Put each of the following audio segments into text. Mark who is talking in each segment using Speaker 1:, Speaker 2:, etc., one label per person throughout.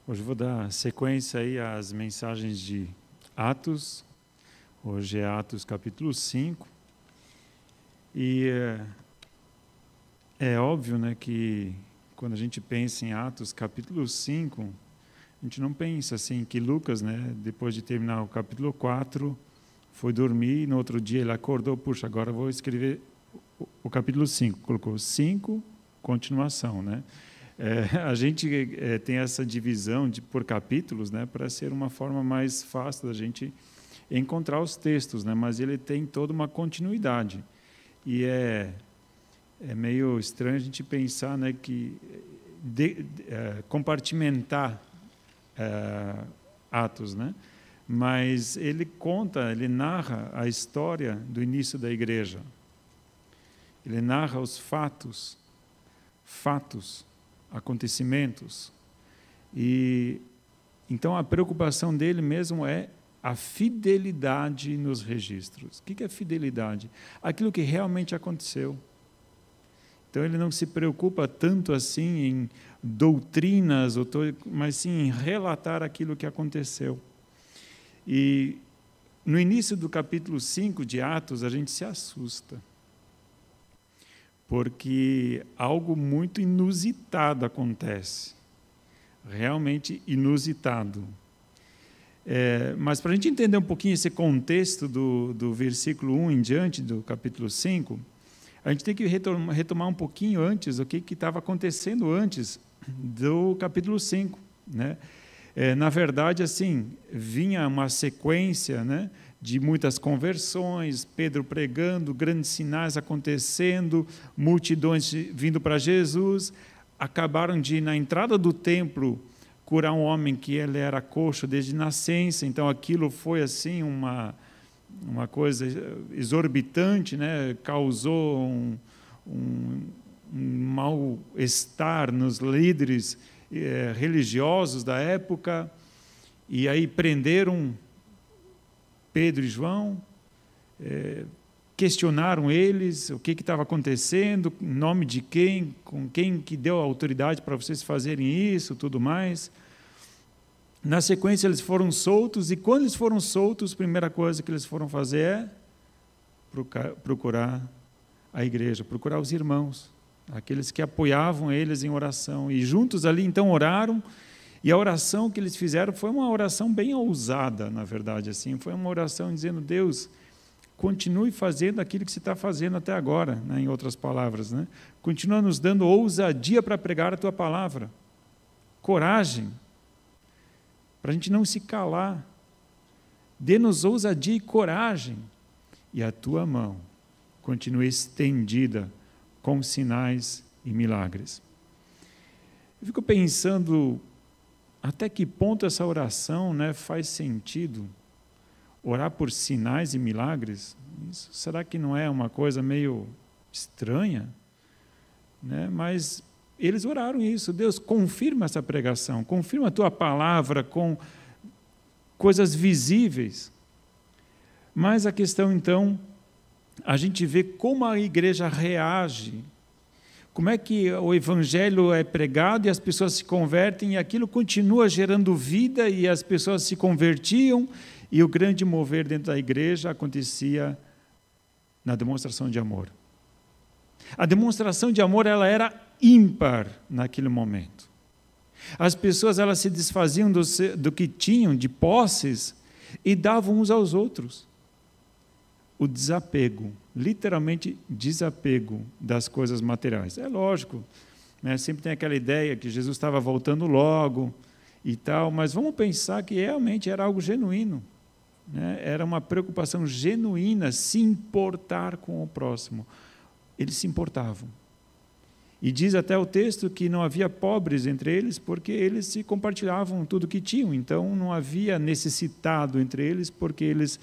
Speaker 1: Hoje eu vou dar sequência aí às mensagens de Atos. Hoje é Atos capítulo 5. E é óbvio, né, que quando a gente pensa em Atos capítulo 5, a gente não pensa assim que Lucas, né, depois de terminar o capítulo 4, foi dormir e no outro dia ele acordou, puxa, agora vou escrever o capítulo 5. Colocou 5, continuação, né? A gente tem essa divisão por capítulos, né, para ser uma forma mais fácil da gente encontrar os textos, né, mas ele tem toda uma continuidade. E é meio estranho a gente pensar, né, que compartimentar Atos, né? Mas ele conta, ele narra a história do início da igreja. Ele narra os fatos, acontecimentos. E então a preocupação dele mesmo é a fidelidade nos registros. O que é fidelidade? Aquilo que realmente aconteceu. Então ele não se preocupa tanto assim em doutrinas, mas sim em relatar aquilo que aconteceu. E no início do capítulo 5 de Atos, a gente se assusta, porque algo muito inusitado acontece, realmente inusitado. Mas para a gente entender um pouquinho esse contexto do versículo 1 em diante, do capítulo 5, a gente tem que retomar um pouquinho antes o que estava acontecendo antes do capítulo 5, né? Na verdade, assim, vinha uma sequência, né, de muitas conversões, Pedro pregando, grandes sinais acontecendo, multidões vindo para Jesus. Acabaram de, na entrada do templo, curar um homem que ele era coxo desde nascença. Então, aquilo foi assim uma coisa exorbitante, né? Causou um mal-estar nos líderes religiosos da época, e aí prenderam Pedro e João, questionaram eles o que estava acontecendo, em nome de quem, com quem que deu a autoridade para vocês fazerem isso, tudo mais. Na sequência eles foram soltos, e quando eles foram soltos, a primeira coisa que eles foram fazer é procurar a igreja, procurar os irmãos, aqueles que apoiavam eles em oração, e juntos ali então oraram. E a oração que eles fizeram foi uma oração bem ousada, na verdade, assim, foi uma oração dizendo: Deus, continue fazendo aquilo que você está fazendo até agora, né, em outras palavras, né? Continua nos dando ousadia para pregar a tua palavra, coragem, para a gente não se calar, dê-nos ousadia e coragem, e a tua mão continue estendida com sinais e milagres. Eu fico pensando até que ponto essa oração, né, faz sentido. Orar por sinais e milagres, isso, será que não é uma coisa meio estranha? Né? Mas eles oraram isso: Deus, confirma essa pregação, confirma a tua palavra com coisas visíveis. Mas a questão, então, a gente vê como a igreja reage, como é que o evangelho é pregado e as pessoas se convertem, e aquilo continua gerando vida, e as pessoas se convertiam, e o grande mover dentro da igreja acontecia na demonstração de amor. A demonstração de amor, ela era ímpar naquele momento. As pessoas, elas se desfaziam do que tinham, de posses, e davam uns aos outros. O desapego, literalmente desapego das coisas materiais. É lógico, né? Sempre tem aquela ideia que Jesus estava voltando logo e tal, mas vamos pensar que realmente era algo genuíno, né? Era uma preocupação genuína se importar com o próximo. Eles se importavam. E diz até o texto que não havia pobres entre eles, porque eles se compartilhavam tudo o que tinham. Então não havia necessitado entre eles, porque eles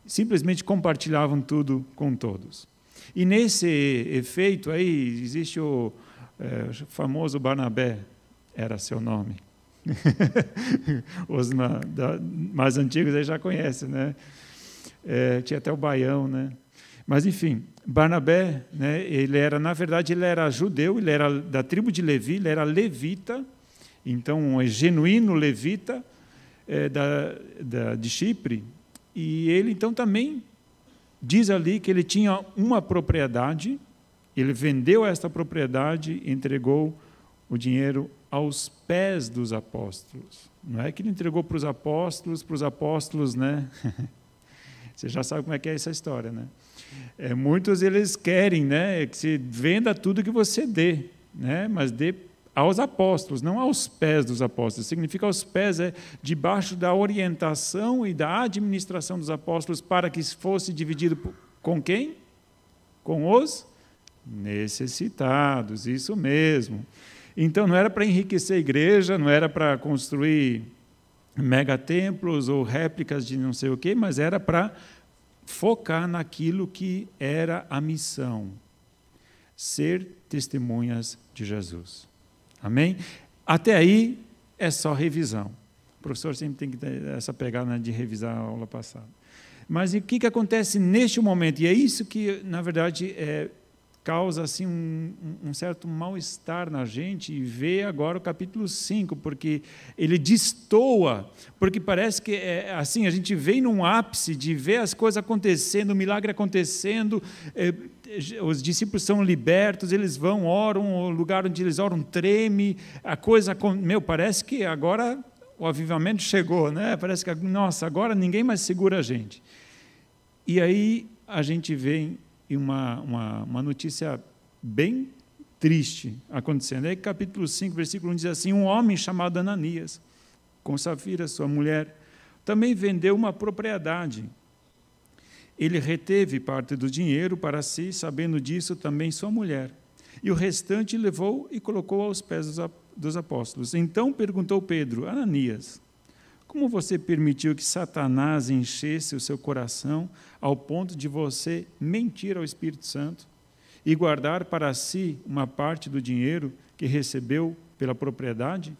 Speaker 1: simplesmente compartilhavam tudo com todos. E nesse efeito aí existe o famoso Barnabé, era seu nome. Os mais antigos aí já conhecem, né? Tinha até o Baião, né? Mas enfim, Barnabé, né, ele era, na verdade, ele era judeu, ele era da tribo de Levi, ele era levita, Então, um genuíno levita de Chipre, e ele então também diz ali que ele tinha uma propriedade, ele vendeu esta propriedade e entregou o dinheiro aos pés dos apóstolos. Não é que ele entregou para os apóstolos, né? Você já sabe como é que é essa história, né? Muitos eles querem, né, que se venda tudo que você dê, né? Mas dê aos apóstolos, não aos pés dos apóstolos. Significa aos pés, debaixo da orientação e da administração dos apóstolos, para que fosse dividido com quem? Com os necessitados, isso mesmo. Então, não era para enriquecer a igreja, não era para construir megatemplos ou réplicas de não sei o quê, mas era para focar naquilo que era a missão, ser testemunhas de Jesus. Amém? Até aí é só revisão. O professor sempre tem que ter essa pegada de revisar a aula passada. Mas o que acontece neste momento? E é isso que, na verdade, causa assim, um certo mal-estar na gente, e vê agora o capítulo 5, porque ele destoa, porque parece que assim, a gente vem num ápice de ver as coisas acontecendo, o milagre acontecendo, os discípulos são libertos, eles vão, oram, o lugar onde eles oram treme, a coisa, parece que agora o avivamento chegou, né? Parece que, nossa, agora ninguém mais segura a gente. E aí a gente vê uma notícia bem triste acontecendo. Aí, capítulo 5, versículo 1 diz assim: um homem chamado Ananias, com Safira, sua mulher, também vendeu uma propriedade. Ele reteve parte do dinheiro para si, sabendo disso também sua mulher. E o restante levou e colocou aos pés dos apóstolos. Então perguntou Pedro: Ananias, como você permitiu que Satanás enchesse o seu coração ao ponto de você mentir ao Espírito Santo e guardar para si uma parte do dinheiro que recebeu pela propriedade?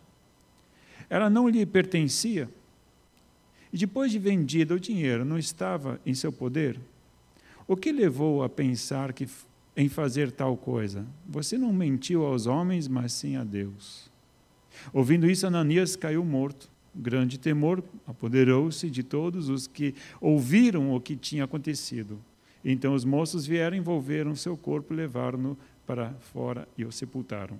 Speaker 1: Ela não lhe pertencia? E depois de vendido o dinheiro, não estava em seu poder? O que levou a pensar em fazer tal coisa? Você não mentiu aos homens, mas sim a Deus. Ouvindo isso, Ananias caiu morto. Grande temor apoderou-se de todos os que ouviram o que tinha acontecido. Então os moços vieram, envolveram seu corpo, levaram-no para fora e o sepultaram.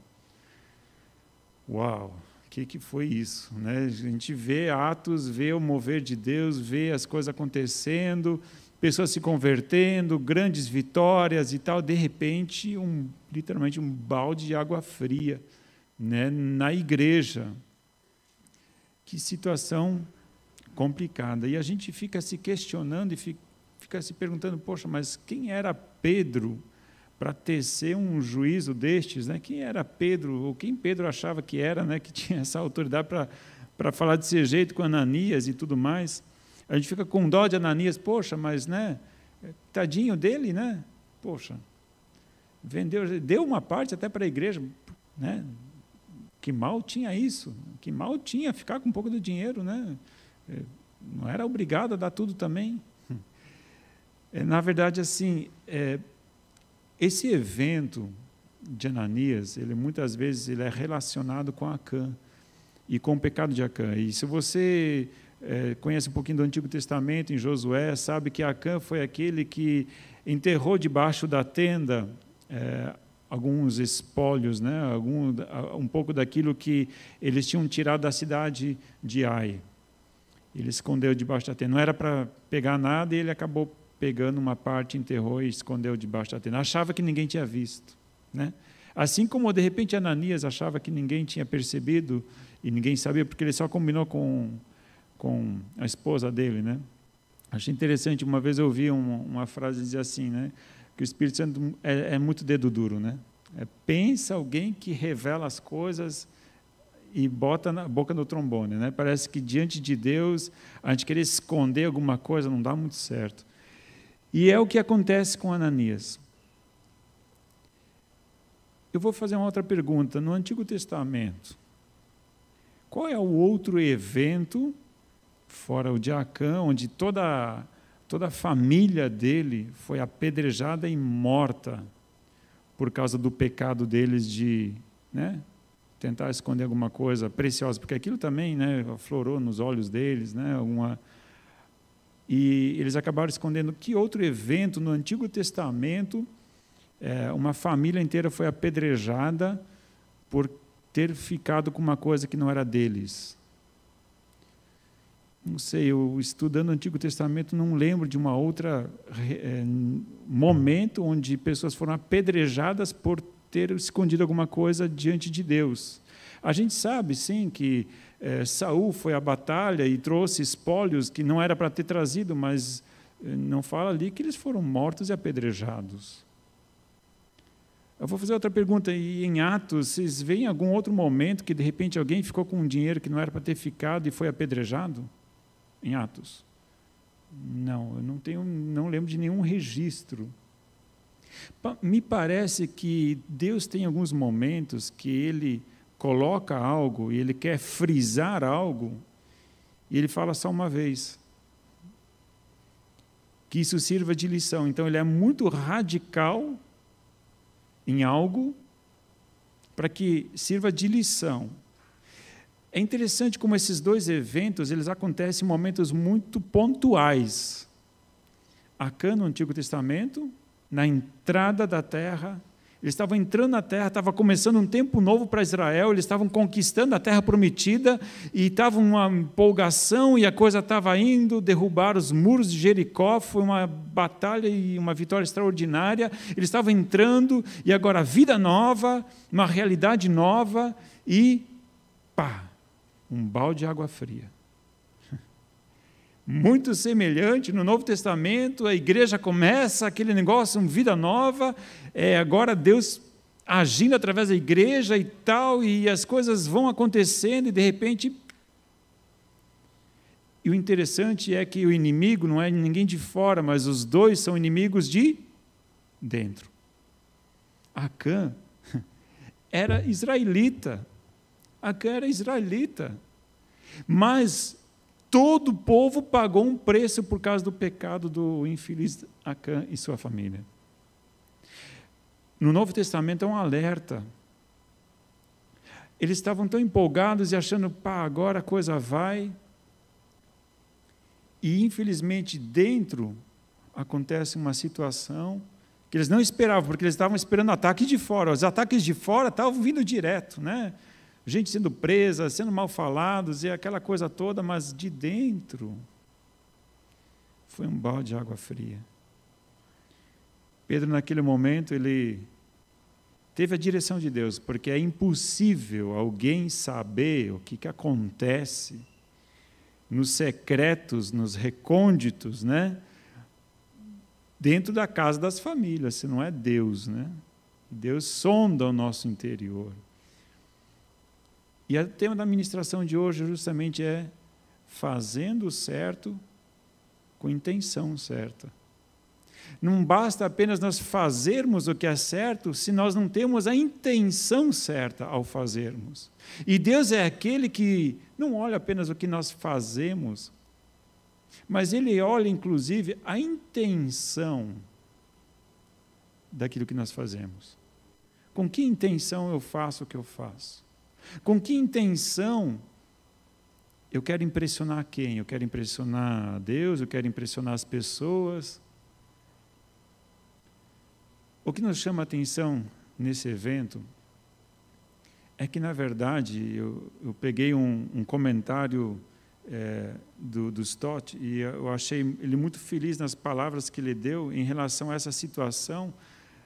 Speaker 1: Uau! O que foi isso? Né? A gente vê Atos, vê o mover de Deus, vê as coisas acontecendo, pessoas se convertendo, grandes vitórias e tal. De repente, literalmente um balde de água fria, né, na igreja. Que situação complicada. E a gente fica se questionando e fica se perguntando, poxa, mas quem era Pedro para tecer um juízo destes? Né? Quem era Pedro? Ou quem Pedro achava que era, né, que tinha essa autoridade para falar desse jeito com Ananias e tudo mais? A gente fica com dó de Ananias, poxa, mas, né, tadinho dele, né? Poxa, deu uma parte até para a igreja, né? Que mal tinha isso, que mal tinha ficar com um pouco do dinheiro, né? Não era obrigado a dar tudo também. Na verdade, assim, esse evento de Ananias, muitas vezes ele é relacionado com Acã e com o pecado de Acã. E se você conhece um pouquinho do Antigo Testamento, em Josué, sabe que Acã foi aquele que enterrou debaixo da tenda alguns espólios, né? Um pouco daquilo que eles tinham tirado da cidade de Ai. Ele escondeu debaixo da tenda. Não era para pegar nada, e ele acabou pegando uma parte, enterrou e escondeu debaixo da tenda. Achava que ninguém tinha visto, né? Assim como, de repente, Ananias achava que ninguém tinha percebido e ninguém sabia, porque ele só combinou com a esposa dele, né? Achei interessante, uma vez eu ouvi uma frase dizer assim, né? Que o Espírito Santo é muito dedo duro, né? Pensa alguém que revela as coisas e bota na boca do trombone, né? Parece que diante de Deus a gente querer esconder alguma coisa não dá muito certo. E é o que acontece com Ananias. Eu vou fazer uma outra pergunta. No Antigo Testamento, qual é o outro evento, fora o de Acã, onde toda a família dele foi apedrejada e morta por causa do pecado deles de, né, tentar esconder alguma coisa preciosa, porque aquilo também, né, aflorou nos olhos deles, né, e eles acabaram escondendo. Que outro evento no Antigo Testamento, uma família inteira foi apedrejada por ter ficado com uma coisa que não era deles? Não sei, eu estudando o Antigo Testamento não lembro de uma outra momento onde pessoas foram apedrejadas por ter escondido alguma coisa diante de Deus. A gente sabe, sim, que Saul foi à batalha e trouxe espólios que não era para ter trazido, mas não fala ali que eles foram mortos e apedrejados. Eu vou fazer outra pergunta. E em Atos, vocês veem algum outro momento que, de repente, alguém ficou com um dinheiro que não era para ter ficado e foi apedrejado? Em Atos? Não, eu não lembro de nenhum registro. Me parece que Deus tem alguns momentos que Ele coloca algo e Ele quer frisar algo e Ele fala só uma vez. Que isso sirva de lição. Então, Ele é muito radical em algo para que sirva de lição. É interessante como esses dois eventos eles acontecem em momentos muito pontuais. Acã, no Antigo Testamento, na entrada da terra, eles estavam entrando na terra, estava começando um tempo novo para Israel, eles estavam conquistando a terra prometida, e estava uma empolgação, e a coisa estava indo, derrubar os muros de Jericó, foi uma batalha e uma vitória extraordinária, eles estavam entrando, e agora vida nova, uma realidade nova, e pá! Um balde de água fria. Muito semelhante, no Novo Testamento, a igreja começa aquele negócio, uma vida nova, agora Deus agindo através da igreja e tal, e as coisas vão acontecendo, e de repente... E o interessante é que o inimigo não é ninguém de fora, mas os dois são inimigos de dentro. Acã era israelita. Acã era israelita, mas todo o povo pagou um preço por causa do pecado do infeliz Acã e sua família. No Novo Testamento é um alerta. Eles estavam tão empolgados e achando, pá, agora a coisa vai. E, infelizmente, dentro acontece uma situação que eles não esperavam, porque eles estavam esperando ataque de fora. Os ataques de fora estavam vindo direto, né? Gente sendo presa, sendo mal falados, e aquela coisa toda, mas de dentro foi um balde de água fria. Pedro, naquele momento, ele teve a direção de Deus, porque é impossível alguém saber o que acontece nos secretos, nos recônditos, né? Dentro da casa das famílias, se não é Deus, né? Deus sonda o nosso interior. E o tema da ministração de hoje justamente é fazendo o certo com intenção certa. Não basta apenas nós fazermos o que é certo se nós não temos a intenção certa ao fazermos. E Deus é aquele que não olha apenas o que nós fazemos, mas Ele olha, inclusive, a intenção daquilo que nós fazemos. Com que intenção eu faço o que eu faço? Com que intenção eu quero impressionar quem? Eu quero impressionar Deus? Eu quero impressionar as pessoas? O que nos chama a atenção nesse evento é que, na verdade, eu peguei um comentário do Stott e eu achei ele muito feliz nas palavras que ele deu em relação a essa situação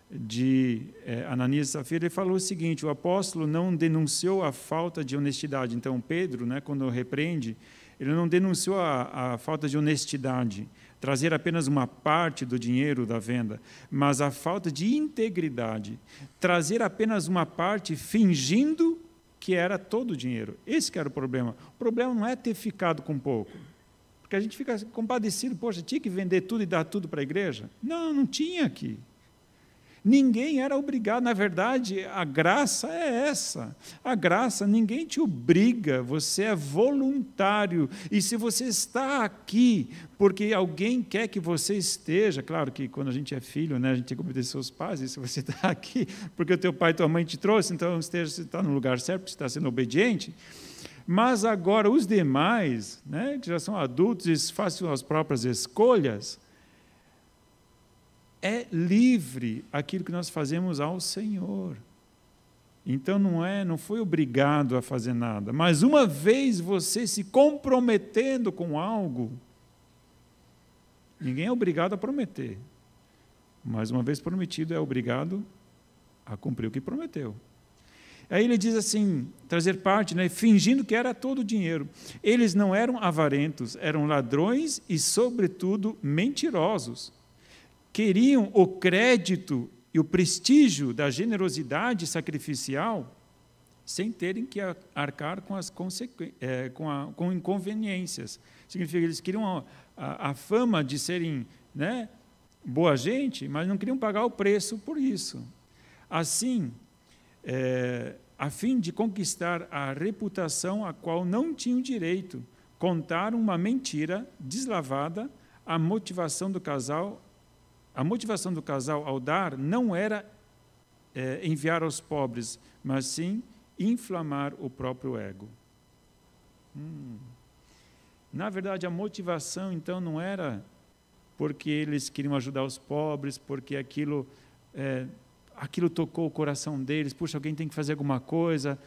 Speaker 1: de Ananias e Safira. Ele falou o seguinte: o apóstolo não denunciou a falta de honestidade. Então, Pedro, né, quando repreende, ele não denunciou a falta de honestidade, trazer apenas uma parte do dinheiro da venda, mas a falta de integridade, trazer apenas uma parte fingindo que era todo o dinheiro. Esse que era o problema. O problema não é ter ficado com pouco, porque a gente fica compadecido, poxa, tinha que vender tudo e dar tudo para a igreja? Não, não tinha aqui. Ninguém era obrigado. Na verdade, a graça é essa. A graça, ninguém te obriga, você é voluntário. E se você está aqui porque alguém quer que você esteja, claro que quando a gente é filho, né, a gente tem que obedecer aos pais, e se você está aqui porque o teu pai e tua mãe te trouxe, então você está no lugar certo, porque você está sendo obediente. Mas agora os demais, né, que já são adultos e fazem as próprias escolhas, é livre aquilo que nós fazemos ao Senhor. Então não foi obrigado a fazer nada, mas uma vez você se comprometendo com algo, ninguém é obrigado a prometer, mas uma vez prometido é obrigado a cumprir o que prometeu. Aí ele diz assim, trazer parte, né, fingindo que era todo o dinheiro. Eles não eram avarentos, eram ladrões e, sobretudo, mentirosos. Queriam o crédito e o prestígio da generosidade sacrificial sem terem que arcar com as com inconveniências. Significa que eles queriam a fama de serem, né, boa gente, mas não queriam pagar o preço por isso. Assim, a fim de conquistar a reputação a qual não tinham direito, contaram uma mentira deslavada. A motivação do casal ao dar não era enviar aos pobres, mas sim inflamar o próprio ego. Na verdade, a motivação, então, não era porque eles queriam ajudar os pobres, porque aquilo tocou o coração deles. Puxa, alguém tem que fazer alguma coisa.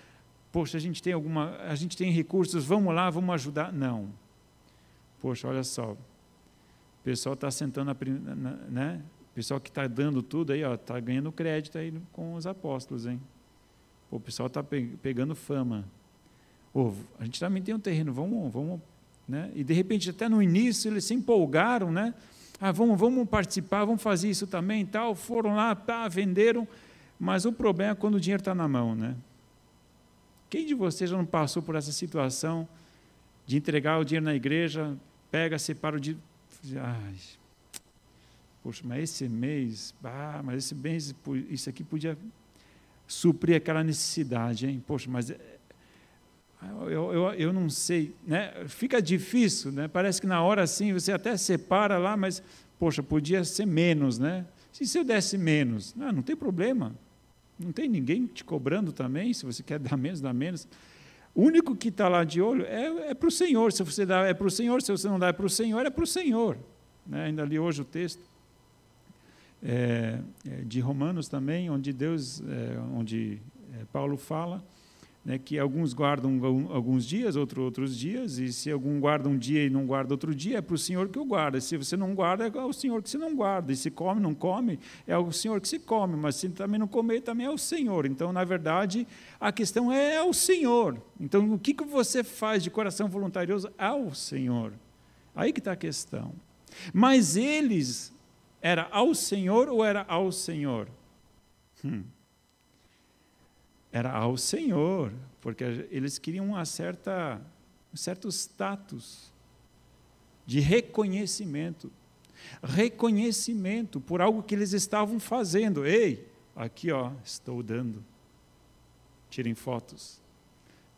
Speaker 1: Poxa, a gente tem recursos, vamos lá, vamos ajudar. Não. Poxa, olha só. O pessoal está sentando, né? O pessoal que está dando tudo aí, está ganhando crédito aí com os apóstolos, hein? O pessoal está pegando fama. A gente também tem um terreno, vamos, né? E de repente, até no início, eles se empolgaram, né? Vamos participar, vamos fazer isso também, tal. Foram lá, venderam, mas o problema é quando o dinheiro está na mão, né? Quem de vocês já não passou por essa situação de entregar o dinheiro na igreja, separa o dinheiro? Poxa, mas esse mês, isso aqui podia suprir aquela necessidade, hein? Poxa, mas eu não sei, né? Fica difícil, né? Parece que na hora assim você até separa lá, mas poxa, podia ser menos, né? Se eu desse menos, não tem problema, não tem ninguém te cobrando também. Se você quer dar menos, dá menos. O único que está lá de olho é para o Senhor. Se você dá, é para o Senhor. Se você não dá, é para o Senhor. É para o Senhor. Né? Ainda li hoje o texto de Romanos também, onde Paulo fala, né, que alguns guardam alguns dias, outros dias, e se algum guarda um dia e não guarda outro dia, é para o Senhor que o guarda. Se você não guarda, é o Senhor que você não guarda. E se come, não come, é o Senhor que se come. Mas se também não comer, também é o Senhor. Então, na verdade, a questão é o Senhor. Então, o que você faz de coração voluntarioso ao Senhor? Aí que está a questão. Mas eles, era ao Senhor ou era ao Senhor? Era ao Senhor, porque eles queriam um certo status de reconhecimento por algo que eles estavam fazendo. Ei, aqui estou dando. Tirem fotos,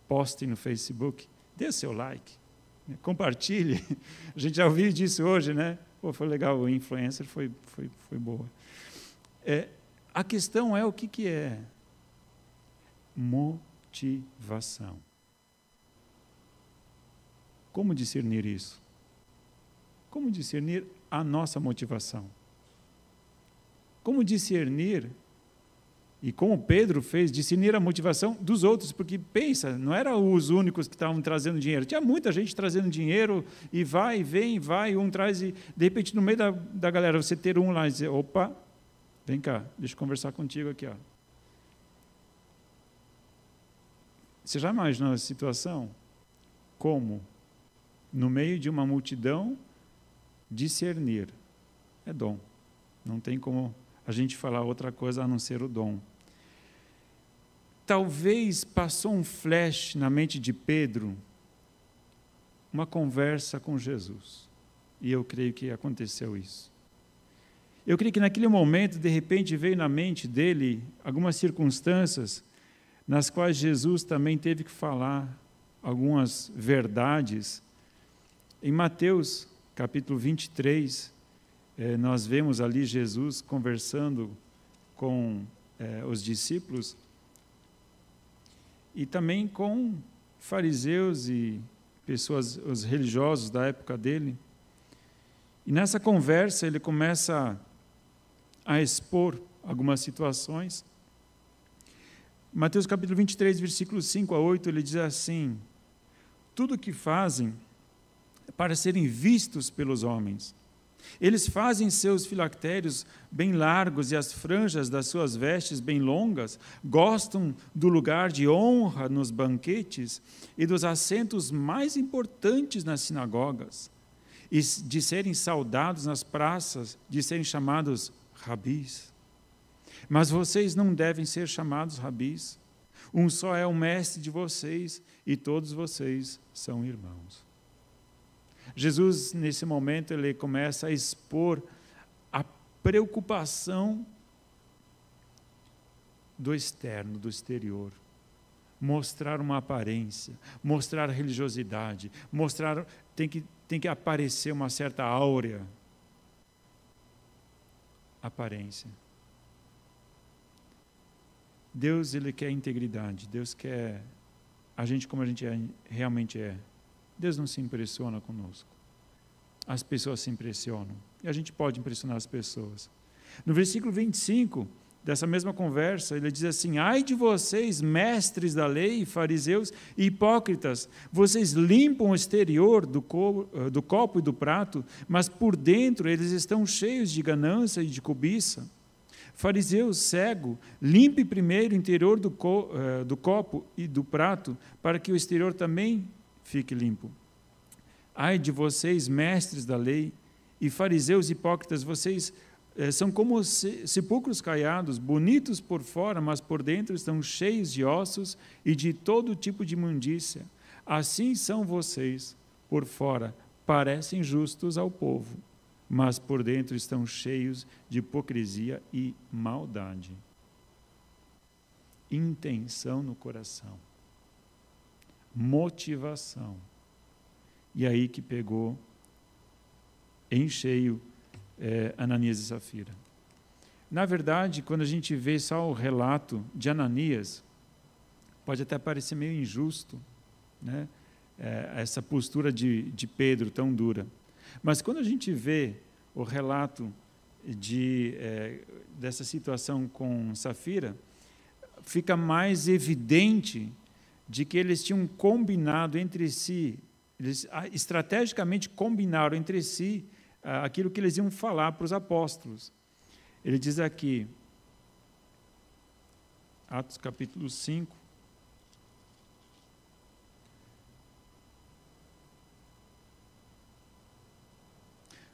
Speaker 1: postem no Facebook, dê seu like, compartilhe. A gente já ouviu disso hoje, né? Foi legal, o influencer foi boa. A questão é o que é? Motivação. Como discernir isso? Como discernir a nossa motivação? Como discernir, e como Pedro fez, discernir a motivação dos outros, porque pensa, não eram os únicos que estavam trazendo dinheiro, tinha muita gente trazendo dinheiro, e vem, um traz, e de repente no meio da galera, você ter um lá e dizer, opa, vem cá, deixa eu conversar contigo aqui, Você já imaginou a situação? Como, no meio de uma multidão, discernir? É dom. Não tem como a gente falar outra coisa a não ser o dom. Talvez passou um flash na mente de Pedro, uma conversa com Jesus. E eu creio que aconteceu isso. Eu creio que naquele momento, de repente, veio na mente dele algumas circunstâncias nas quais Jesus também teve que falar algumas verdades. Em Mateus, capítulo 23, nós vemos ali Jesus conversando com os discípulos e também com fariseus e pessoas, os religiosos da época dele. E nessa conversa ele começa a expor algumas situações. Mateus capítulo 23, versículos 5 a 8, ele diz assim: tudo o que fazem é para serem vistos pelos homens. Eles fazem seus filactérios bem largos e as franjas das suas vestes bem longas, gostam do lugar de honra nos banquetes e dos assentos mais importantes nas sinagogas, e de serem saudados nas praças, de serem chamados rabis. Mas vocês não devem ser chamados rabis. Um só é o mestre de vocês e todos vocês são irmãos. Jesus, nesse momento, ele começa a expor a preocupação do externo, do exterior. Mostrar uma aparência, mostrar religiosidade, mostrar, tem que aparecer uma certa áurea. Aparência. Deus, ele quer integridade. Deus quer a gente como a gente realmente é. Deus não se impressiona conosco. As pessoas se impressionam. E a gente pode impressionar as pessoas. No versículo 25, dessa mesma conversa, ele diz assim: ai de vocês, mestres da lei, fariseus e hipócritas, vocês limpam o exterior do copo e do prato, mas por dentro eles estão cheios de ganância e de cobiça. Fariseu cego, limpe primeiro o interior do copo e do prato, para que o exterior também fique limpo. Ai de vocês, mestres da lei, e fariseus hipócritas, vocês são como sepulcros caiados, bonitos por fora, mas por dentro estão cheios de ossos e de todo tipo de imundícia. Assim são vocês, por fora, parecem justos ao povo, mas por dentro estão cheios de hipocrisia e maldade. Intenção no coração. Motivação. E aí que pegou em cheio Ananias e Safira. Na verdade, quando a gente vê só o relato de Ananias, pode até parecer meio injusto, né? Essa postura de Pedro tão dura. Mas quando a gente vê o relato dessa situação com Safira, fica mais evidente de que eles tinham combinado entre si, eles estrategicamente combinaram entre si aquilo que eles iam falar para os apóstolos. Ele diz aqui, Atos capítulo 5,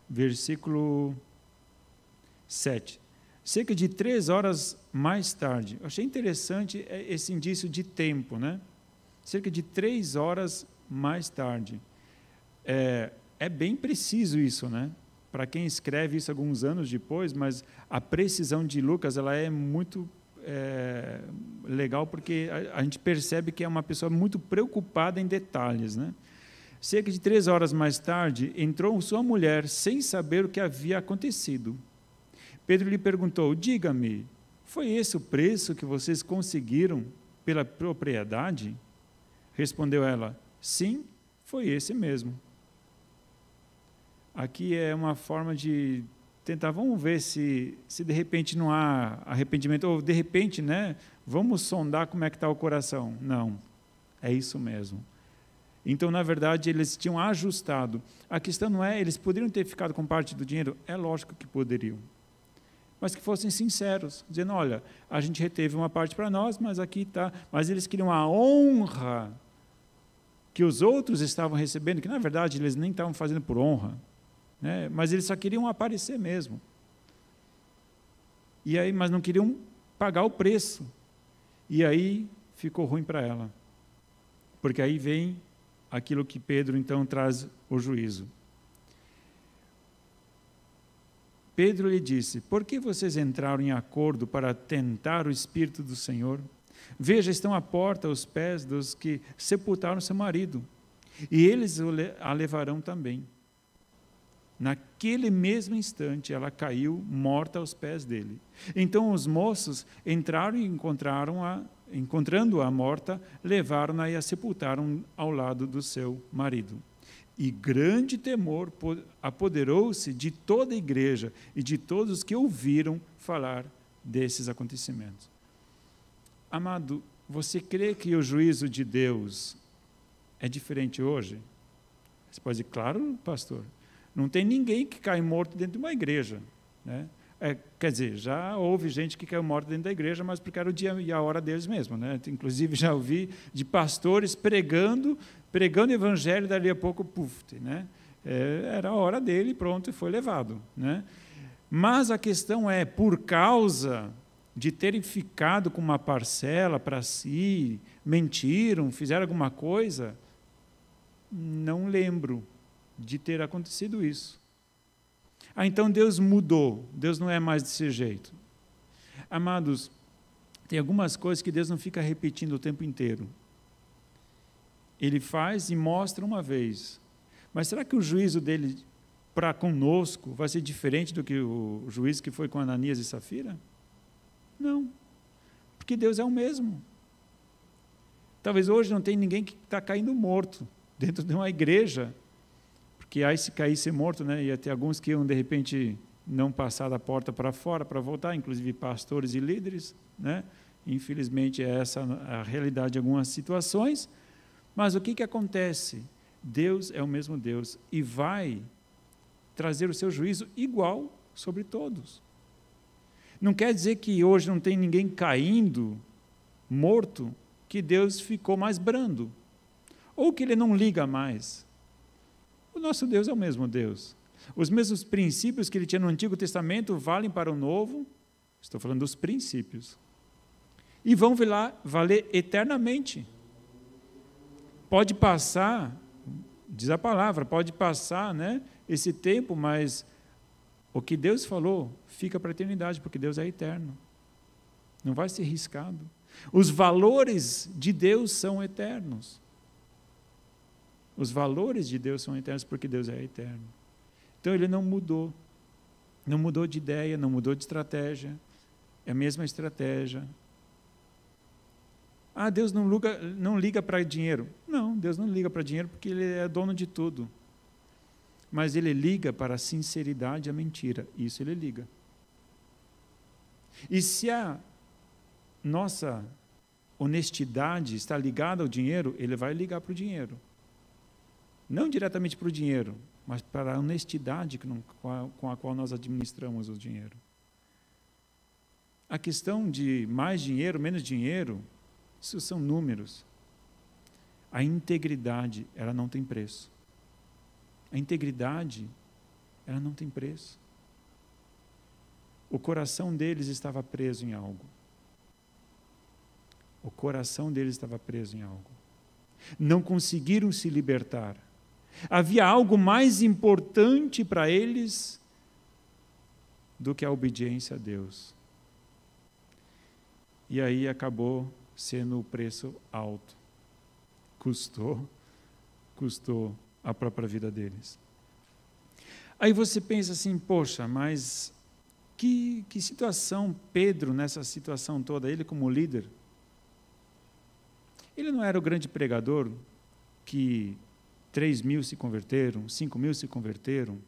Speaker 1: versículo 7. Cerca de 3 horas mais tarde. Eu achei interessante esse indício de tempo, né? Cerca de 3 horas mais tarde. É bem preciso isso, né? Para quem escreve isso alguns anos depois, mas a precisão de Lucas ela é muito legal, porque a gente percebe que é uma pessoa muito preocupada em detalhes, né? Cerca de 3 horas mais tarde, entrou sua mulher sem saber o que havia acontecido. Pedro lhe perguntou: diga-me, foi esse o preço que vocês conseguiram pela propriedade? Respondeu ela: sim, foi esse mesmo. Aqui é uma forma de tentar, vamos ver se de repente não há arrependimento, ou de repente, né, vamos sondar como é que está o coração. Não, é isso mesmo. Então, na verdade, eles tinham ajustado. A questão não é, eles poderiam ter ficado com parte do dinheiro? É lógico que poderiam. Mas que fossem sinceros, dizendo: olha, a gente reteve uma parte para nós, mas aqui está. Mas eles queriam a honra que os outros estavam recebendo, que na verdade eles nem estavam fazendo por honra, né? Mas eles só queriam aparecer mesmo. E aí, mas não queriam pagar o preço. E aí ficou ruim para ela. Porque aí vem aquilo que Pedro então traz o juízo. Pedro lhe disse: por que vocês entraram em acordo para tentar o Espírito do Senhor? Veja, estão à porta os pés dos que sepultaram seu marido, e eles a levarão também. Naquele mesmo instante, ela caiu morta aos pés dele. Então os moços entraram e encontrando-a morta, levaram-na e a sepultaram ao lado do seu marido. E grande temor apoderou-se de toda a igreja e de todos que ouviram falar desses acontecimentos. Amado, você crê que o juízo de Deus é diferente hoje? Você pode dizer, claro, pastor. Não tem ninguém que cai morto dentro de uma igreja, né? Quer dizer, já houve gente que caiu morta dentro da igreja, mas porque era o dia e a hora deles mesmo, né? Inclusive já ouvi de pastores pregando o evangelho, dali a pouco, né? Era a hora dele, pronto, e foi levado, né? Mas a questão é, por causa de terem ficado com uma parcela para si, mentiram, fizeram alguma coisa, não lembro de ter acontecido isso. Então Deus mudou, Deus não é mais desse jeito. Amados, tem algumas coisas que Deus não fica repetindo o tempo inteiro. Ele faz e mostra uma vez. Mas será que o juízo dele para conosco vai ser diferente do que o juízo que foi com Ananias e Safira? Não, porque Deus é o mesmo. Talvez hoje não tenha ninguém que está caindo morto dentro de uma igreja, porque aí se caísse morto, né, ia ter alguns que iam, de repente, não passar da porta para fora para voltar, inclusive pastores e líderes, né? Infelizmente, é essa a realidade de algumas situações. Mas o que acontece? Deus é o mesmo Deus e vai trazer o seu juízo igual sobre todos. Não quer dizer que hoje não tem ninguém caindo, morto, que Deus ficou mais brando, ou que Ele não liga mais. O nosso Deus é o mesmo Deus. Os mesmos princípios que Ele tinha no Antigo Testamento valem para o Novo, estou falando dos princípios, e vão valer eternamente. Pode passar, diz a palavra, pode passar, né, esse tempo, mas o que Deus falou fica para a eternidade, porque Deus é eterno. Não vai ser riscado. Os valores de Deus são eternos. Os valores de Deus são eternos porque Deus é eterno. Então Ele não mudou. Não mudou de ideia, não mudou de estratégia. É a mesma estratégia. Ah, Deus não liga para dinheiro. Não, Deus não liga para dinheiro porque Ele é dono de tudo. Mas Ele liga para a sinceridade e a mentira. Isso Ele liga. E se a nossa honestidade está ligada ao dinheiro, Ele vai ligar para o dinheiro. Não diretamente para o dinheiro, mas para a honestidade com a qual nós administramos o dinheiro. A questão de mais dinheiro, menos dinheiro, isso são números. A integridade, ela não tem preço. A integridade, ela não tem preço. O coração deles estava preso em algo. O coração deles estava preso em algo. Não conseguiram se libertar. Havia algo mais importante para eles do que a obediência a Deus. E aí acabou sendo o preço alto. Custou a própria vida deles. Aí você pensa assim, poxa, mas que situação Pedro nessa situação toda, ele como líder? Ele não era o grande pregador que 3.000 se converteram, 5.000 se converteram.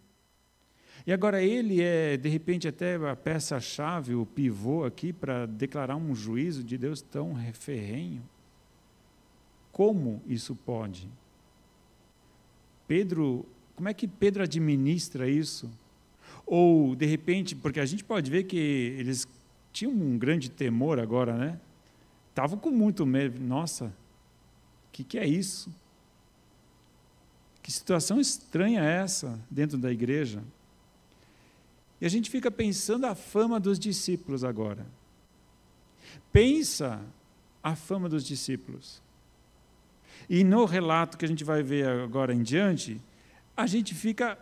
Speaker 1: E agora ele é, de repente, até a peça-chave, o pivô aqui para declarar um juízo de Deus tão ferrenho. Como isso pode? Como é que Pedro administra isso? Ou, de repente, porque a gente pode ver que eles tinham um grande temor agora, né? Estavam com muito medo. Nossa, o que é isso? Que situação estranha é essa dentro da igreja? E a gente fica pensando a fama dos discípulos agora. Pensa a fama dos discípulos. E no relato que a gente vai ver agora em diante, a gente fica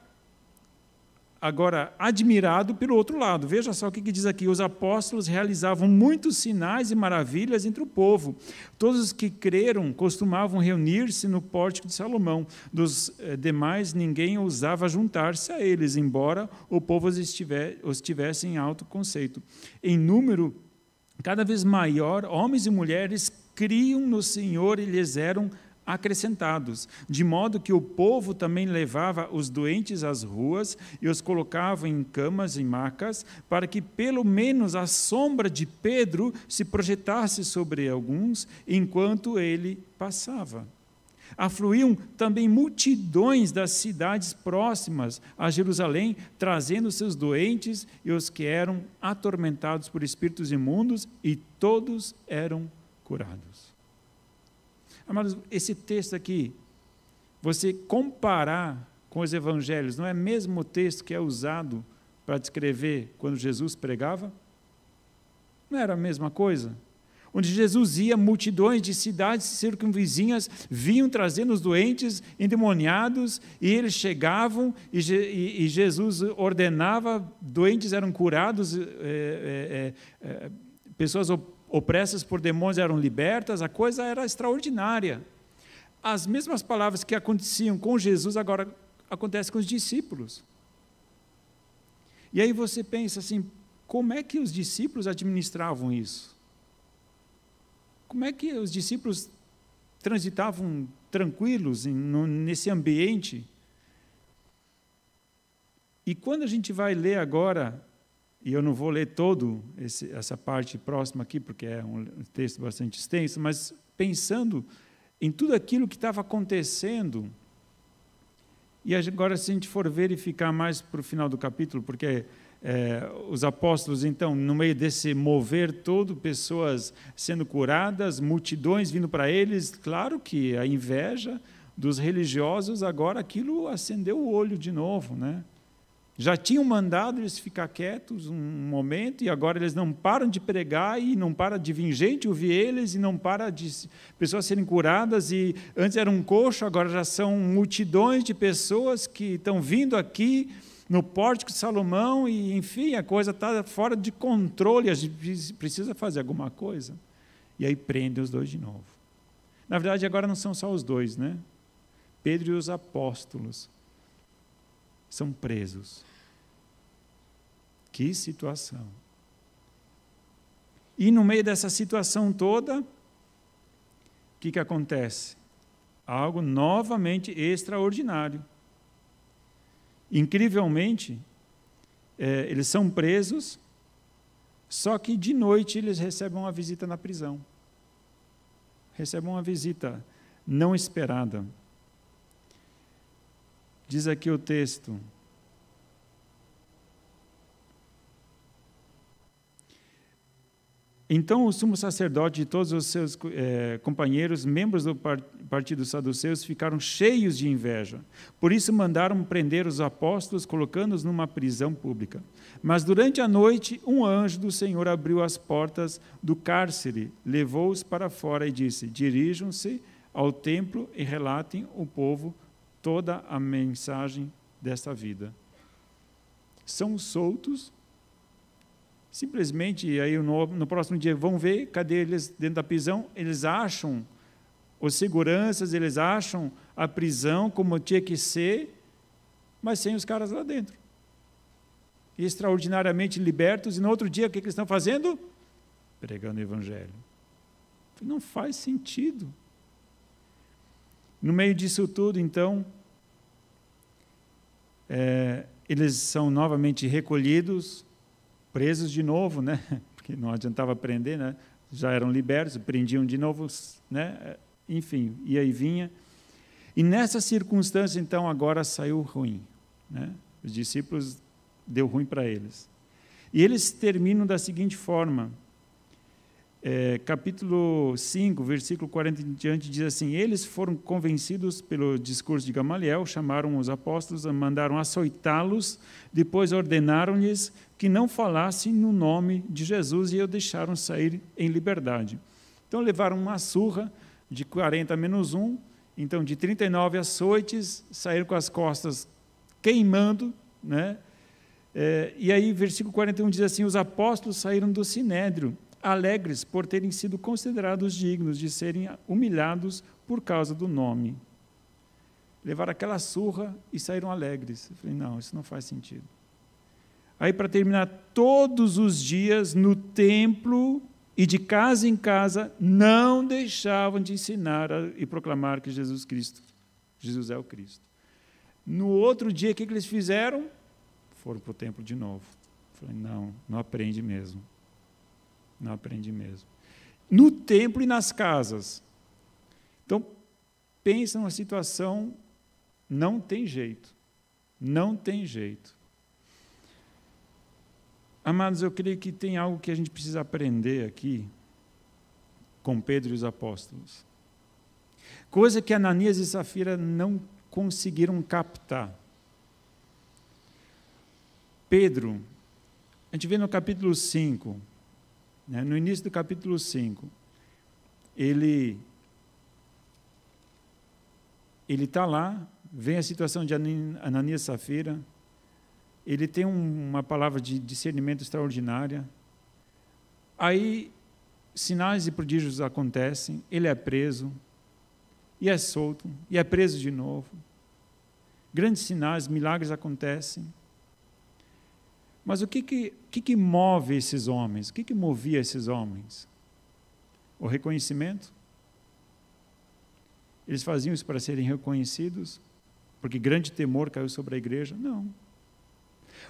Speaker 1: agora admirado pelo outro lado. Veja só o que diz aqui: os apóstolos realizavam muitos sinais e maravilhas entre o povo. Todos os que creram costumavam reunir-se no pórtico de Salomão. Dos demais, ninguém ousava juntar-se a eles, embora o povo os tivesse em alto conceito. Em número cada vez maior, homens e mulheres criam no Senhor e lhes eram acrescentados, de modo que o povo também levava os doentes às ruas e os colocava em camas e macas, para que pelo menos a sombra de Pedro se projetasse sobre alguns enquanto ele passava. Afluíam também multidões das cidades próximas a Jerusalém, trazendo seus doentes e os que eram atormentados por espíritos imundos, e todos eram curados. Amados, esse texto aqui, você comparar com os evangelhos, não é mesmo o texto que é usado para descrever quando Jesus pregava? Não era a mesma coisa? Onde Jesus ia, multidões de cidades circunvizinhas vinham trazendo os doentes, endemoniados, e eles chegavam e Jesus ordenava, doentes eram curados, pessoas opressas por demônios eram libertas, a coisa era extraordinária. As mesmas palavras que aconteciam com Jesus, agora acontecem com os discípulos. E aí você pensa assim, como é que os discípulos administravam isso? Como é que os discípulos transitavam tranquilos nesse ambiente? E quando a gente vai ler agora, e eu não vou ler todo essa parte próxima aqui, porque é um texto bastante extenso, mas pensando em tudo aquilo que estava acontecendo, e agora se a gente for verificar mais para o final do capítulo, porque os apóstolos, então, no meio desse mover todo, pessoas sendo curadas, multidões vindo para eles, claro que a inveja dos religiosos, agora aquilo acendeu o olho de novo, né? Já tinham mandado eles ficar quietos um momento, e agora eles não param de pregar, e não para de vir gente ouvir eles, e não para de pessoas serem curadas, e antes era um coxo, agora já são multidões de pessoas que estão vindo aqui no pórtico de Salomão, e enfim, a coisa está fora de controle, a gente precisa fazer alguma coisa. E aí prendem os dois de novo. Na verdade, agora não são só os dois, né? Pedro e os apóstolos são presos. Que situação. E no meio dessa situação toda, o que acontece? Algo novamente extraordinário. Incrivelmente, eles são presos, só que de noite eles recebem uma visita na prisão. Recebem uma visita não esperada. Diz aqui o texto: então o sumo sacerdote e todos os seus companheiros, membros do partido dos saduceus, ficaram cheios de inveja. Por isso mandaram prender os apóstolos, colocando-os numa prisão pública. Mas durante a noite, um anjo do Senhor abriu as portas do cárcere, levou-os para fora e disse: dirijam-se ao templo e relatem ao povo toda a mensagem desta vida. São soltos. Simplesmente, aí no próximo dia vão ver, cadê eles dentro da prisão? Eles acham os seguranças, eles acham a prisão como tinha que ser, mas sem os caras lá dentro. E extraordinariamente libertos, e no outro dia o que eles estão fazendo? Pregando o evangelho. Não faz sentido. No meio disso tudo, então, eles são novamente recolhidos, presos de novo, né? Porque não adiantava prender, né? Já eram libertos, prendiam de novo, né? Enfim, e aí vinha. E nessa circunstância, então, agora saiu ruim, né? Os discípulos, deu ruim para eles. E eles terminam da seguinte forma, capítulo 5, versículo 40 em diante, diz assim: eles foram convencidos pelo discurso de Gamaliel, chamaram os apóstolos, mandaram açoitá-los, depois ordenaram-lhes que não falassem no nome de Jesus, e o deixaram sair em liberdade. Então levaram uma surra de 40 menos 1, então de 39 açoites, saíram com as costas queimando, né? E aí, versículo 41 diz assim: os apóstolos saíram do sinédrio, alegres por terem sido considerados dignos de serem humilhados por causa do nome. Levaram aquela surra e saíram alegres. Eu falei, não, isso não faz sentido. Aí, para terminar, todos os dias no templo e de casa em casa, não deixavam de ensinar e proclamar que Jesus é o Cristo. No outro dia, o que eles fizeram? Foram para o templo de novo. Eu falei, não aprende mesmo. Não aprende mesmo. No templo e nas casas. Então, pensa numa situação, não tem jeito. Não tem jeito. Amados, eu creio que tem algo que a gente precisa aprender aqui com Pedro e os apóstolos. Coisa que Ananias e Safira não conseguiram captar. Pedro, a gente vê no capítulo 5, no início do capítulo 5, ele está lá, vem a situação de Ananias e Safira, ele tem uma palavra de discernimento extraordinária, aí sinais e prodígios acontecem, ele é preso, e é solto, e é preso de novo, grandes sinais, milagres acontecem, mas o que move esses homens? O que movia esses homens? O reconhecimento? Eles faziam isso para serem reconhecidos? Porque grande temor caiu sobre a igreja? Não.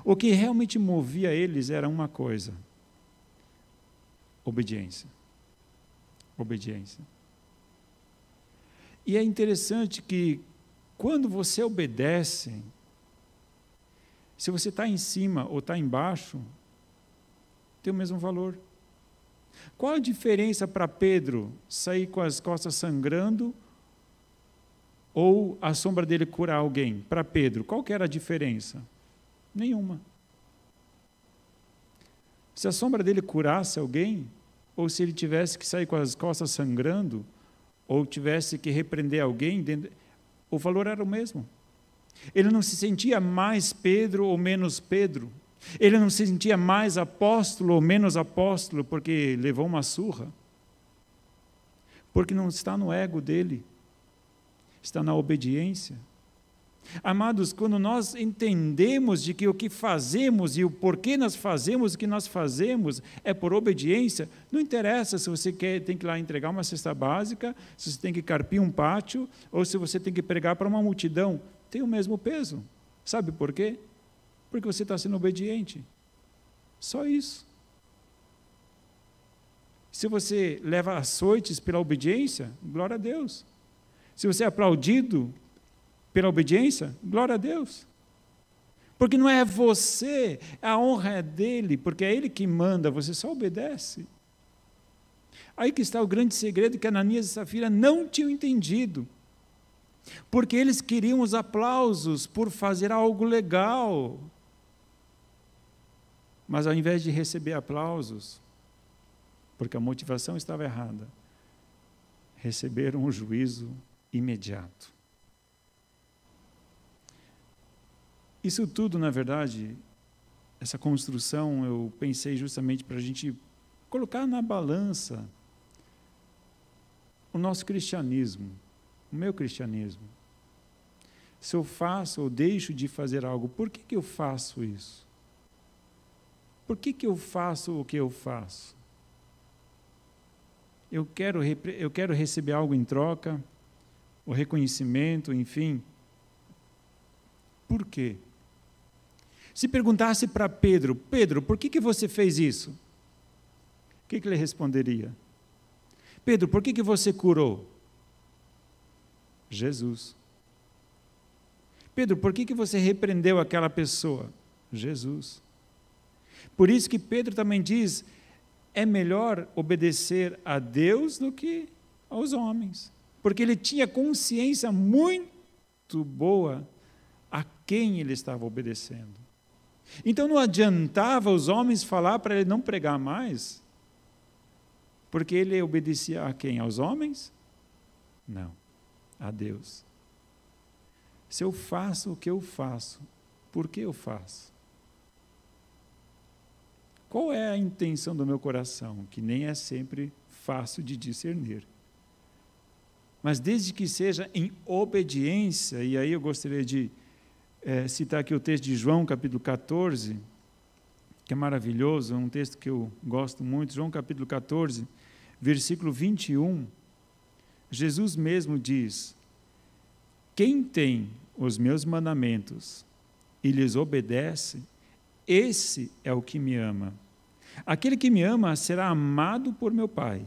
Speaker 1: O que realmente movia eles era uma coisa: obediência. Obediência. E é interessante que, quando você obedece, se você está em cima ou está embaixo, tem o mesmo valor. Qual a diferença para Pedro sair com as costas sangrando ou a sombra dele curar alguém? Para Pedro, qual que era a diferença? Nenhuma. Se a sombra dele curasse alguém, ou se ele tivesse que sair com as costas sangrando, ou tivesse que repreender alguém, o valor era o mesmo. Ele não se sentia mais Pedro ou menos Pedro. Ele não se sentia mais apóstolo ou menos apóstolo porque levou uma surra. Porque não está no ego dele, está na obediência. Amados, quando nós entendemos de que o que fazemos e o porquê nós fazemos o que nós fazemos é por obediência, não interessa se você tem que ir lá entregar uma cesta básica, se você tem que carpir um pátio, ou se você tem que pregar para uma multidão, tem o mesmo peso. Sabe por quê? Porque você está sendo obediente. Só isso. Se você leva açoites pela obediência, glória a Deus. Se você é aplaudido pela obediência, glória a Deus. Porque não é você, a honra é dele, porque é ele que manda, você só obedece. Aí que está o grande segredo que Ananias e Safira não tinham entendido. Porque eles queriam os aplausos por fazer algo legal. Mas ao invés de receber aplausos, porque a motivação estava errada, receberam um juízo imediato. Isso tudo, na verdade, essa construção, eu pensei justamente para a gente colocar na balança o nosso cristianismo, o meu cristianismo. Se eu faço ou deixo de fazer algo, por que eu faço isso? Por que eu faço o que eu faço? Eu quero receber algo em troca, o reconhecimento, enfim. Por quê? Se perguntasse para Pedro, Pedro, por que você fez isso? O que ele responderia? Pedro, por que você curou? Jesus. Pedro, por que você repreendeu aquela pessoa? Jesus. Por isso que Pedro também diz, é melhor obedecer a Deus do que aos homens. Porque ele tinha consciência muito boa a quem ele estava obedecendo. Então não adiantava os homens falar para ele não pregar mais, porque ele obedecia a quem? Aos homens? Não, a Deus. Se eu faço o que eu faço, por que eu faço? Qual é a intenção do meu coração? Que nem é sempre fácil de discernir. Mas desde que seja em obediência, e aí eu gostaria de citar aqui o texto de João, capítulo 14, que é maravilhoso, é um texto que eu gosto muito, João capítulo 14, versículo 21, Jesus mesmo diz: quem tem os meus mandamentos e lhes obedece, esse é o que me ama. Aquele que me ama será amado por meu Pai,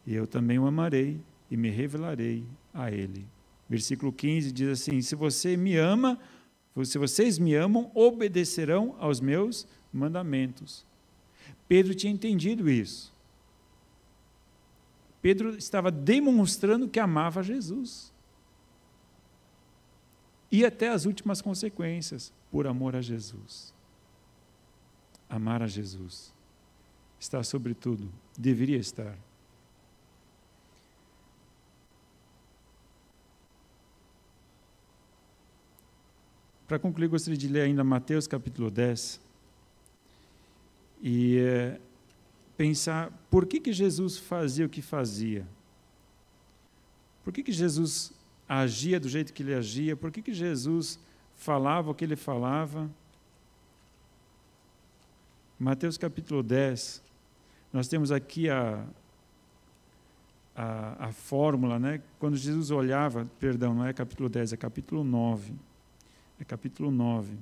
Speaker 1: e eu também o amarei e me revelarei a ele. Versículo 15 diz assim: se vocês me amam, obedecerão aos meus mandamentos. Pedro tinha entendido isso. Pedro estava demonstrando que amava Jesus. E até as últimas consequências, por amor a Jesus. Amar a Jesus está sobre tudo, deveria estar. Para concluir, gostaria de ler ainda Mateus capítulo 10 e pensar por que Jesus fazia o que fazia. Por que Jesus agia do jeito que ele agia? Por que Jesus falava o que ele falava? Mateus capítulo 10, nós temos aqui a fórmula, né? Quando Jesus olhava, perdão, não é capítulo 10, é capítulo 9. É capítulo 9.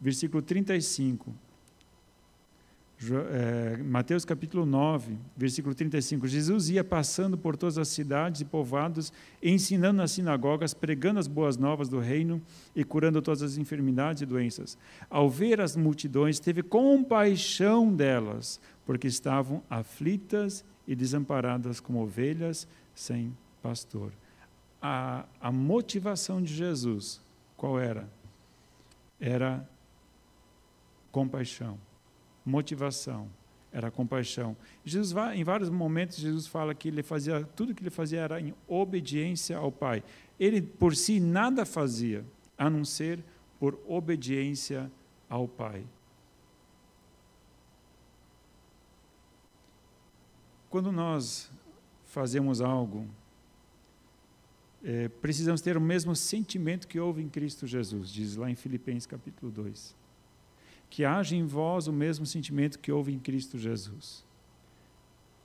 Speaker 1: Versículo 35. Mateus capítulo 9, versículo 35. Jesus ia passando por todas as cidades e povoados, ensinando nas sinagogas, pregando as boas novas do reino e curando todas as enfermidades e doenças. Ao ver as multidões, teve compaixão delas, porque estavam aflitas e desamparadas como ovelhas sem pastor. A motivação de Jesus, qual era? Era compaixão. Motivação era compaixão. Jesus, em vários momentos, Jesus fala que ele fazia, tudo que ele fazia era em obediência ao Pai. Ele, por si, nada fazia, a não ser por obediência ao Pai. Quando nós fazemos algo, precisamos ter o mesmo sentimento que houve em Cristo Jesus, diz lá em Filipenses capítulo 2. Que haja em vós o mesmo sentimento que houve em Cristo Jesus.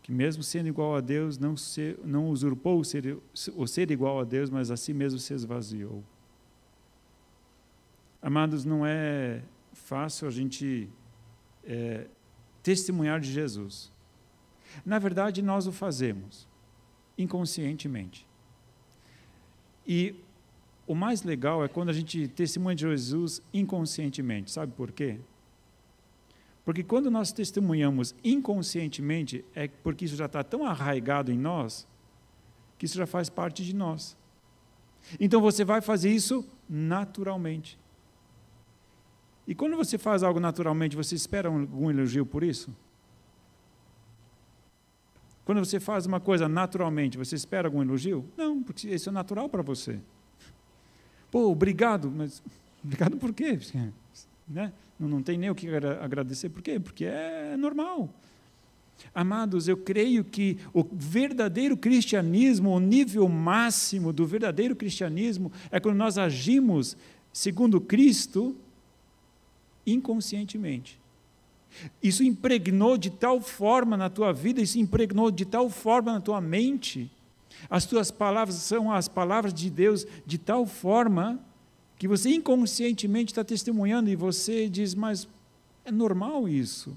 Speaker 1: Que mesmo sendo igual a Deus, não usurpou o ser igual a Deus, mas a si mesmo se esvaziou. Amados, não é fácil a gente testemunhar de Jesus. Na verdade, nós o fazemos, inconscientemente. E o mais legal é quando a gente testemunha de Jesus inconscientemente. Sabe por quê? Porque quando nós testemunhamos inconscientemente, é porque isso já está tão arraigado em nós, que isso já faz parte de nós. Então você vai fazer isso naturalmente. E quando você faz algo naturalmente, você espera algum elogio por isso? Quando você faz uma coisa naturalmente, você espera algum elogio? Não, porque isso é natural para você. Pô, obrigado, mas obrigado por quê? Né? Não tem nem o que agradecer. Por quê? Porque é normal. Amados, eu creio que o verdadeiro cristianismo, o nível máximo do verdadeiro cristianismo, é quando nós agimos segundo Cristo inconscientemente. Isso impregnou de tal forma na tua vida, isso impregnou de tal forma na tua mente. As tuas palavras são as palavras de Deus de tal forma que você inconscientemente está testemunhando e você diz, mas é normal isso.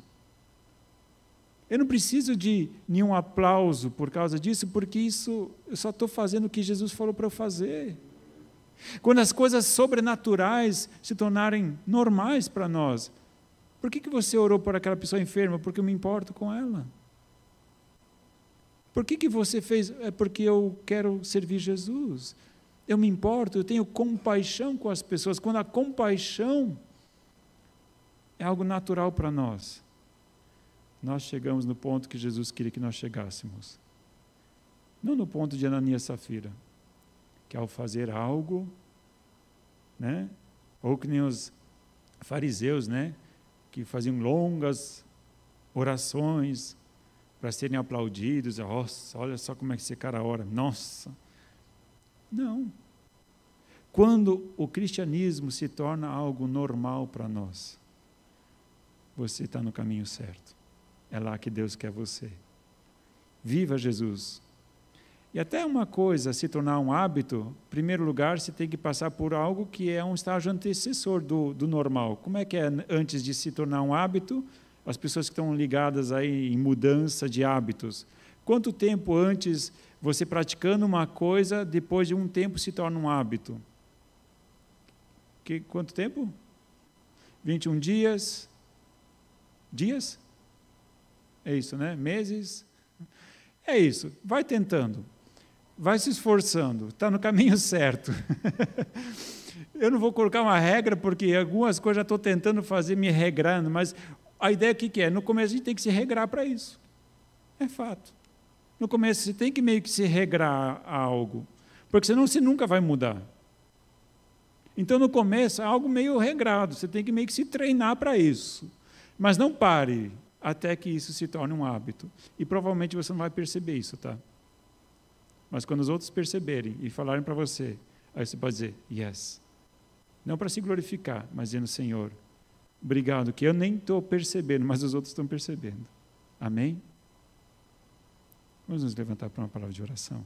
Speaker 1: Eu não preciso de nenhum aplauso por causa disso, porque isso eu só estou fazendo o que Jesus falou para eu fazer. Quando as coisas sobrenaturais se tornarem normais para nós, por que você orou por aquela pessoa enferma? Porque eu me importo com ela. Por que você fez? É porque eu quero servir Jesus. Eu me importo, eu tenho compaixão com as pessoas. Quando a compaixão é algo natural para nós, nós chegamos no ponto que Jesus queria que nós chegássemos. Não no ponto de Ananias e Safira, que ao fazer algo, né, ou que nem os fariseus, né, que faziam longas orações para serem aplaudidos. Nossa, olha só como é que esse cara ora. Nossa. Não. Quando o cristianismo se torna algo normal para nós, você está no caminho certo. É lá que Deus quer você. Viva Jesus. E até uma coisa se tornar um hábito, em primeiro lugar, você tem que passar por algo que é um estágio antecessor do normal. Como é que é antes de se tornar um hábito? As pessoas que estão ligadas aí em mudança de hábitos. Quanto tempo antes você praticando uma coisa, depois de um tempo se torna um hábito? Quanto tempo? 21 dias? Dias? É isso, né? Meses? É isso. Vai tentando. Vai se esforçando. Está no caminho certo. Eu não vou colocar uma regra, porque algumas coisas já estou tentando fazer, me regrando, mas a ideia que é? No começo a gente tem que se regrar para isso. É fato. No começo você tem que meio que se regrar a algo, porque senão você nunca vai mudar. Então no começo é algo meio regrado, você tem que meio que se treinar para isso. Mas não pare até que isso se torne um hábito. E provavelmente você não vai perceber isso, tá? Mas quando os outros perceberem e falarem para você, aí você pode dizer, yes. Não para se glorificar, mas dizendo, Senhor, obrigado, que eu nem estou percebendo, mas os outros estão percebendo. Amém? Vamos nos levantar para uma palavra de oração.